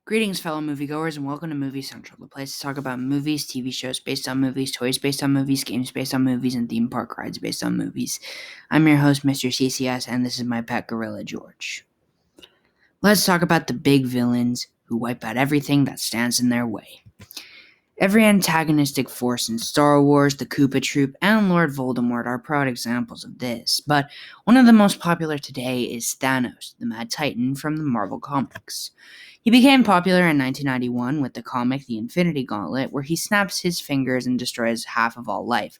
Greetings, fellow moviegoers, and welcome to Movie Central, the place to talk about movies, TV shows based on movies, toys based on movies, games based on movies, and theme park rides based on movies. I'm your host, Mr. CCS, and this is my pet gorilla, George. Let's talk about the big villains who wipe out everything that stands in their way. Every antagonistic force in Star Wars, the Koopa Troop, and Lord Voldemort are proud examples of this, but one of the most popular today is Thanos, the Mad Titan from the Marvel Comics. He became popular in 1991 with the comic The Infinity Gauntlet, where he snaps his fingers and destroys half of all life,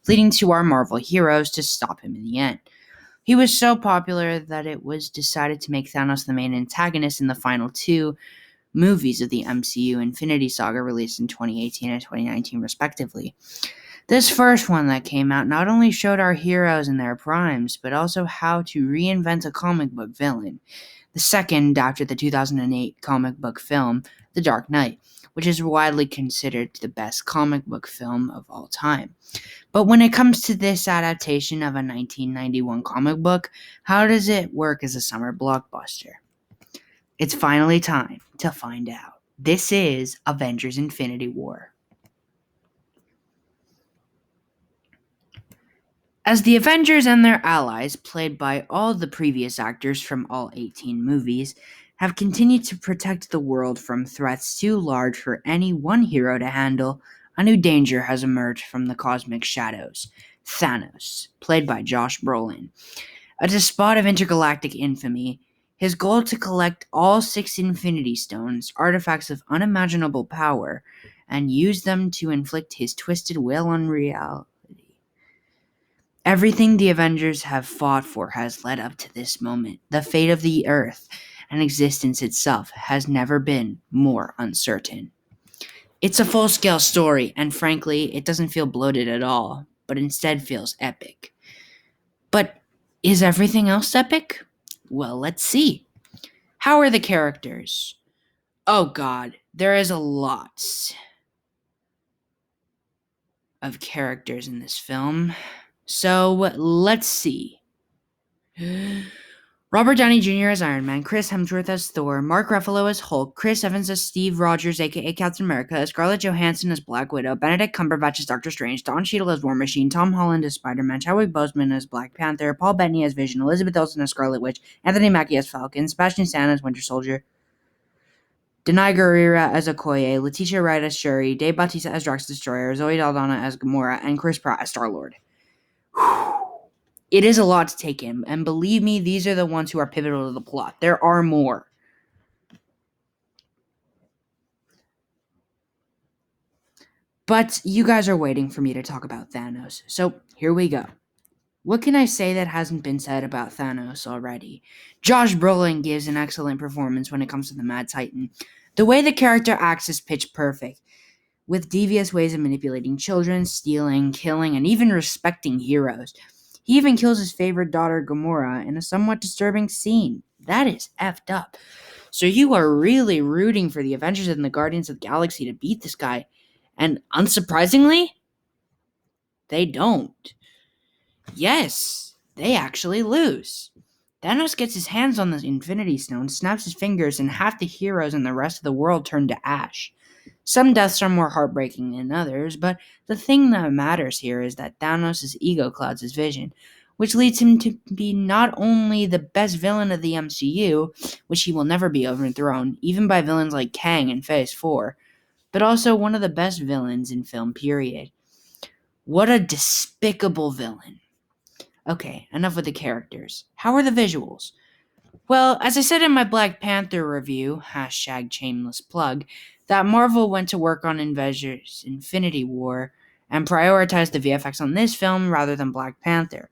leading to our Marvel heroes to stop him in the end. He was so popular that it was decided to make Thanos the main antagonist in the final two movies of the MCU Infinity Saga, released in 2018 and 2019 respectively. This first one that came out not only showed our heroes in their primes, but also how to reinvent a comic book villain. The second, after the 2008 comic book film, The Dark Knight, which is widely considered the best comic book film of all time. But when it comes to this adaptation of a 1991 comic book, how does it work as a summer blockbuster? It's finally time to find out. This is Avengers Infinity War. As the Avengers and their allies, played by all the previous actors from all 18 movies, have continued to protect the world from threats too large for any one hero to handle, a new danger has emerged from the cosmic shadows. Thanos, played by Josh Brolin. A despot of intergalactic infamy, his goal to collect all 6 Infinity Stones, artifacts of unimaginable power, and use them to inflict his twisted will on reality. Everything the Avengers have fought for has led up to this moment. The fate of the Earth and existence itself has never been more uncertain. It's a full-scale story, and frankly, it doesn't feel bloated at all, but instead feels epic. But is everything else epic? Well, let's see. How are the characters? Oh god, there is a lot of characters in this film. So, let's see. Robert Downey Jr. as Iron Man, Chris Hemsworth as Thor, Mark Ruffalo as Hulk, Chris Evans as Steve Rogers aka Captain America, Scarlett Johansson as Black Widow, Benedict Cumberbatch as Doctor Strange, Don Cheadle as War Machine, Tom Holland as Spider-Man, Chadwick Boseman as Black Panther, Paul Bettany as Vision, Elizabeth Olsen as Scarlet Witch, Anthony Mackie as Falcon, Sebastian Stan as Winter Soldier, Denai Guerrera as Okoye, Letitia Wright as Shuri, Dave Bautista as Drax Destroyer, Zoe Saldana as Gamora, and Chris Pratt as Star-Lord. It is a lot to take in, and believe me, these are the ones who are pivotal to the plot. There are more. But you guys are waiting for me to talk about Thanos, so here we go. What can I say that hasn't been said about Thanos already? Josh Brolin gives an excellent performance when it comes to the Mad Titan. The way the character acts is pitch perfect, with devious ways of manipulating children, stealing, killing, and even respecting heroes. He even kills his favorite daughter, Gamora, in a somewhat disturbing scene. That is effed up. So you are really rooting for the Avengers and the Guardians of the Galaxy to beat this guy. And unsurprisingly, they don't. Yes, they actually lose. Thanos gets his hands on the Infinity Stone, snaps his fingers, and half the heroes and the rest of the world turn to ash. Some deaths are more heartbreaking than others, but the thing that matters here is that Thanos' ego clouds his vision, which leads him to be not only the best villain of the MCU, which he will never be overthrown, even by villains like Kang in Phase 4, but also one of the best villains in film, period. What a despicable villain. Okay, enough with the characters. How are the visuals? Well, as I said in my Black Panther review, #shameless plug, that Marvel went to work on Avengers Infinity War and prioritized the VFX on this film rather than Black Panther.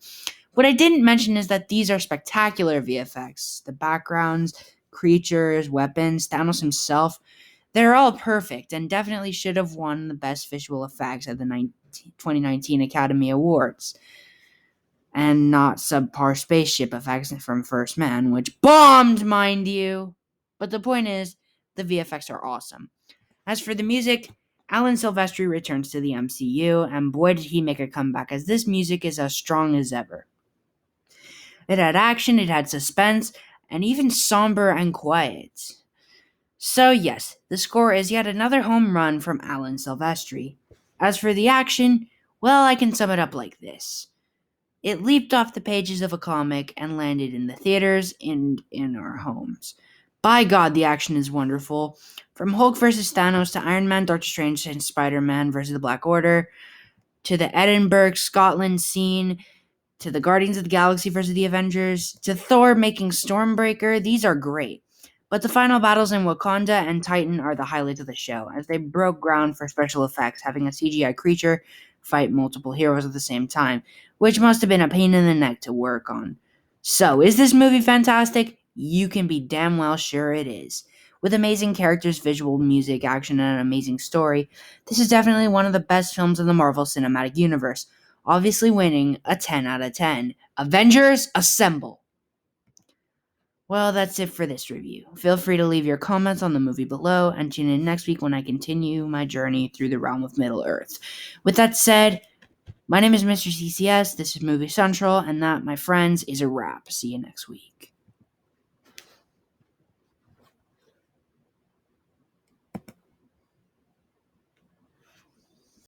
What I didn't mention is that these are spectacular VFX. The backgrounds, creatures, weapons, Thanos himself, they're all perfect and definitely should have won the Best Visual Effects at the 2019 Academy Awards. And not subpar spaceship effects from First Man, which bombed, mind you. But the point is, the VFX are awesome. As for the music, Alan Silvestri returns to the MCU, and boy did he make a comeback, as this music is as strong as ever. It had action, it had suspense, and even somber and quiet. So yes, the score is yet another home run from Alan Silvestri. As for the action, well, I can sum it up like this. It leaped off the pages of a comic and landed in the theaters and in our homes. By God, the action is wonderful. From Hulk vs. Thanos to Iron Man, Doctor Strange, and Spider Man vs. the Black Order, to the Edinburgh, Scotland scene, to the Guardians of the Galaxy versus the Avengers, to Thor making Stormbreaker, these are great. But the final battles in Wakanda and Titan are the highlights of the show, as they broke ground for special effects, having a CGI creature fight multiple heroes at the same time, which must have been a pain in the neck to work on. So, is this movie fantastic? You can be damn well sure it is. With amazing characters, visual, music, action, and an amazing story, this is definitely one of the best films in the Marvel Cinematic Universe, obviously winning a 10 out of 10. Avengers, assemble! Well, that's it for this review. Feel free to leave your comments on the movie below and tune in next week when I continue my journey through the realm of Middle-earth. With that said, my name is Mr. CCS, this is Movie Central, and that, my friends, is a wrap. See you next week.